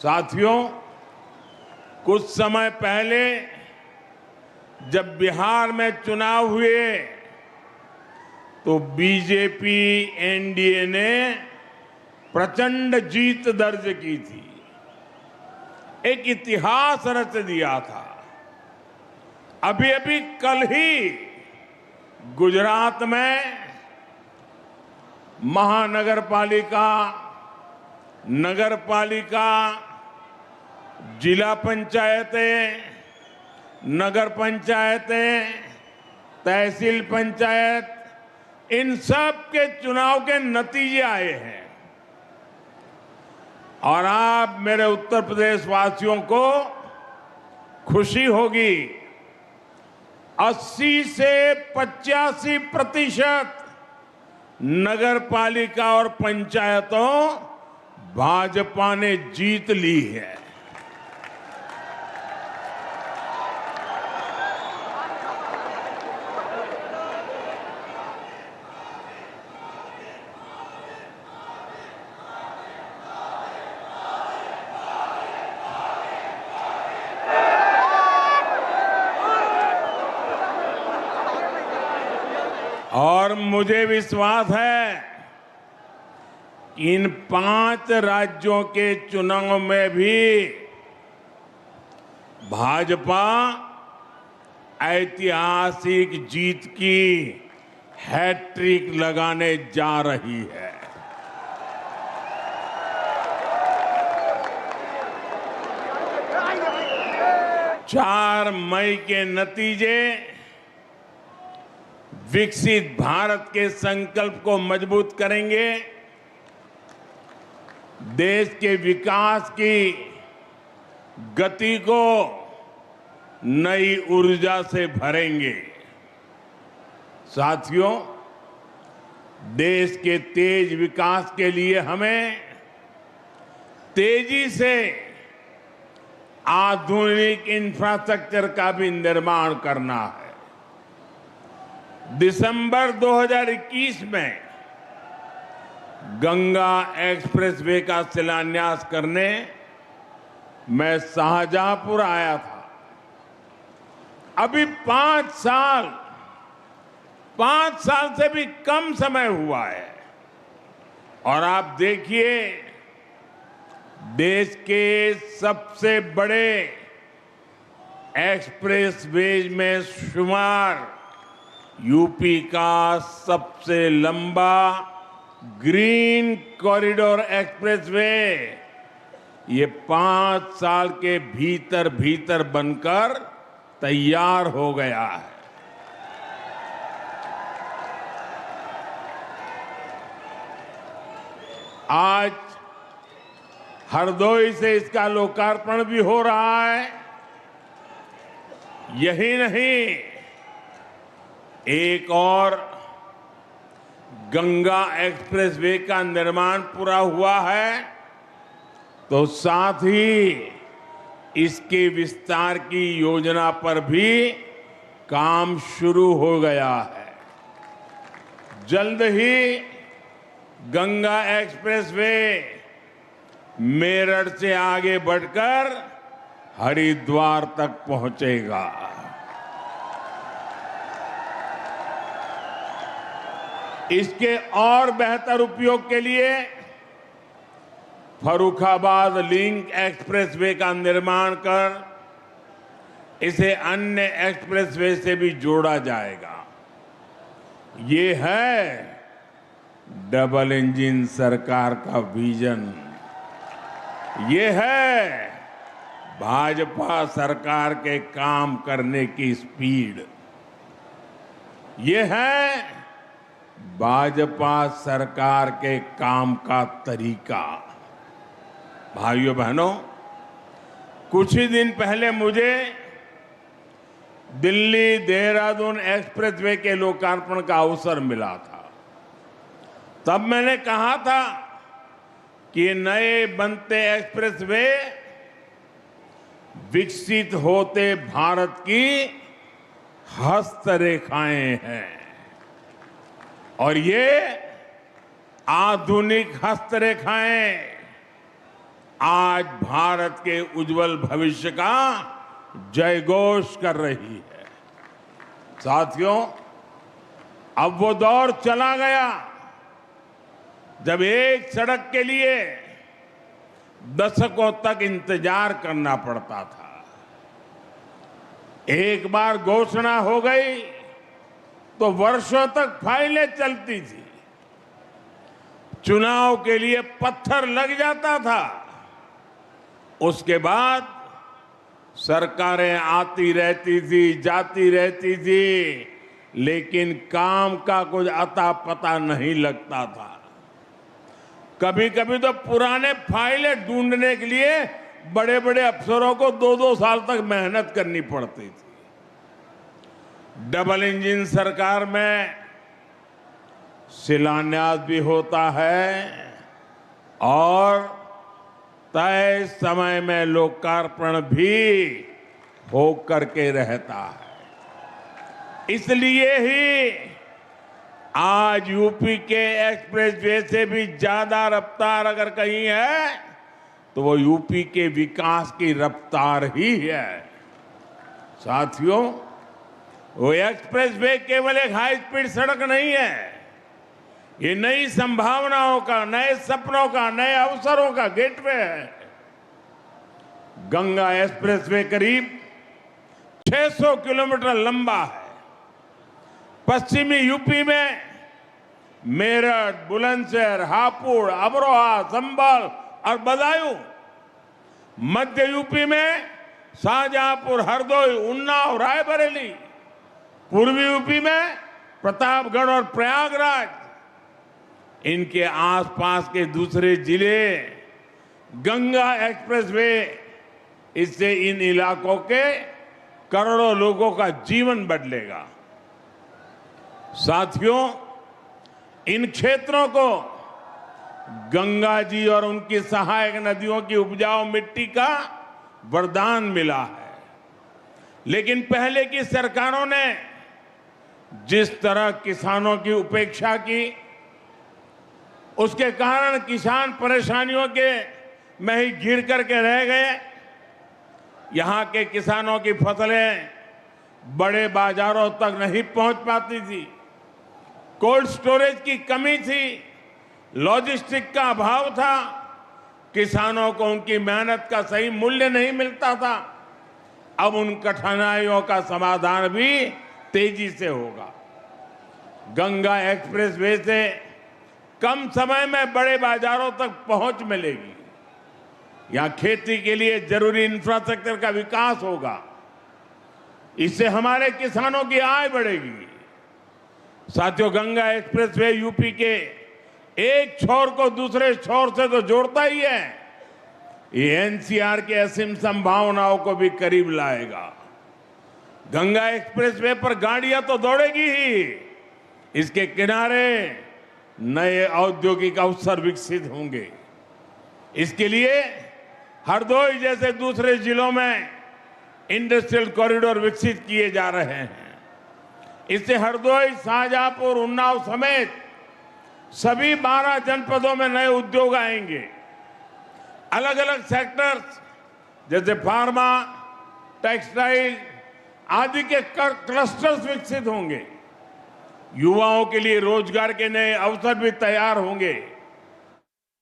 साथियों, कुछ समय पहले जब बिहार में चुनाव हुए तो बीजेपी एनडीए ने प्रचंड जीत दर्ज की थी, एक इतिहास रच दिया था। अभी अभी कल ही गुजरात में महानगरपालिका, नगरपालिका, जिला पंचायतें, नगर पंचायतें, तहसील पंचायत, इन सब के चुनाव के नतीजे आए हैं। और आप मेरे उत्तर प्रदेश वासियों को खुशी होगी, 80 से 85% नगर पालिका और पंचायतों भाजपा ने जीत ली है। और मुझे विश्वास है कि इन 5 राज्यों के चुनाव में भी भाजपा ऐतिहासिक जीत की हैट्रिक लगाने जा रही है। चार मई के नतीजे विकसित भारत के संकल्प को मजबूत करेंगे, देश के विकास की गति को नई ऊर्जा से भरेंगे। साथियों, देश के तेज विकास के लिए हमें तेजी से आधुनिक इंफ्रास्ट्रक्चर का भी निर्माण करना है। दिसंबर 2021 में गंगा एक्सप्रेसवे का शिलान्यास करने मैं शाहजहांपुर आया था। अभी 5 साल से भी कम समय हुआ है और आप देखिए, देश के सबसे बड़े एक्सप्रेसवेज में शुमार यूपी का सबसे लंबा ग्रीन कॉरिडोर एक्सप्रेसवे ये 5 साल के भीतर बनकर तैयार हो गया है। आज हरदोई से इसका लोकार्पण भी हो रहा है। यही नहीं, एक और गंगा एक्सप्रेसवे का निर्माण पूरा हुआ है, तो साथ ही इसके विस्तार की योजना पर भी काम शुरू हो गया है। जल्द ही गंगा एक्सप्रेसवे मेरठ से आगे बढ़कर हरिद्वार तक पहुंचेगा। इसके और बेहतर उपयोग के लिए फर्रुखाबाद लिंक एक्सप्रेसवे का निर्माण कर इसे अन्य एक्सप्रेसवे से भी जोड़ा जाएगा। ये है डबल इंजन सरकार का विजन। ये है भाजपा सरकार के काम करने की स्पीड। ये है भाजपा सरकार के काम का तरीका। भाइयों बहनों, कुछ ही दिन पहले मुझे दिल्ली देहरादून एक्सप्रेसवे के लोकार्पण का अवसर मिला था। तब मैंने कहा था कि नए बनते एक्सप्रेसवे विकसित होते भारत की हस्तरेखाएं हैं और ये आधुनिक हस्तरेखाएं आज भारत के उज्जवल भविष्य का जयघोष कर रही है। साथियों, अब वो दौर चला गया जब एक सड़क के लिए दशकों तक इंतजार करना पड़ता था। एक बार घोषणा हो गई तो वर्षों तक फाइलें चलती थी। चुनाव के लिए पत्थर लग जाता था, उसके बाद सरकारें आती रहती थी, जाती रहती थी, लेकिन काम का कुछ अता पता नहीं लगता था। कभी कभी तो पुराने फाइलें ढूंढने के लिए बड़े बड़े अफसरों को 2-2 साल तक मेहनत करनी पड़ती थी। डबल इंजन सरकार में शिलान्यास भी होता है और तय समय में लोकार्पण भी हो करके रहता है। इसलिए ही आज यूपी के एक्सप्रेसवे से भी ज्यादा रफ्तार अगर कहीं है तो वो यूपी के विकास की रफ्तार ही है। साथियों, वो एक्सप्रेसवे केवल एक हाई स्पीड सड़क नहीं है, ये नई संभावनाओं का, नए सपनों का, नए अवसरों का गेटवे है। गंगा एक्सप्रेसवे करीब 600 किलोमीटर लंबा है। पश्चिमी यूपी में मेरठ, बुलंदशहर, हापुड़, अमरोहा, संभल और बदायूं, मध्य यूपी में शाहजहांपुर, हरदोई, उन्नाव, रायबरेली, पूर्वी यूपी में प्रतापगढ़ और प्रयागराज, इनके आसपास के दूसरे जिले। गंगा एक्सप्रेसवे इससे इन इलाकों के करोड़ों लोगों का जीवन बदलेगा। साथियों, इन क्षेत्रों को गंगा जी और उनकी सहायक नदियों की उपजाऊ मिट्टी का वरदान मिला है, लेकिन पहले की सरकारों ने जिस तरह किसानों की उपेक्षा की, उसके कारण किसान परेशानियों के में ही घिर करके रह गए। यहां के किसानों की फसलें बड़े बाजारों तक नहीं पहुंच पाती थी, कोल्ड स्टोरेज की कमी थी, लॉजिस्टिक का अभाव था, किसानों को उनकी मेहनत का सही मूल्य नहीं मिलता था। अब उन कठिनाइयों का समाधान भी तेजी से होगा। गंगा एक्सप्रेसवे से कम समय में बड़े बाजारों तक पहुंच मिलेगी। यहां खेती के लिए जरूरी इंफ्रास्ट्रक्चर का विकास होगा, इससे हमारे किसानों की आय बढ़ेगी। साथियों, गंगा एक्सप्रेसवे यूपी के एक छोर को दूसरे छोर से तो जोड़ता ही है, ये एनसीआर की असीम संभावनाओं को भी करीब लाएगा। गंगा एक्सप्रेसवे पर गाड़ियां तो दौड़ेगी ही, इसके किनारे नए औद्योगिक अवसर विकसित होंगे। इसके लिए हरदोई जैसे दूसरे जिलों में इंडस्ट्रियल कॉरिडोर विकसित किए जा रहे हैं। इससे हरदोई, शाहजहांपुर, उन्नाव समेत सभी 12 जनपदों में नए उद्योग आएंगे। अलग अलग सेक्टर्स जैसे फार्मा, टेक्सटाइल आदि के क्लस्टर्स विकसित होंगे। युवाओं के लिए रोजगार के नए अवसर भी तैयार होंगे।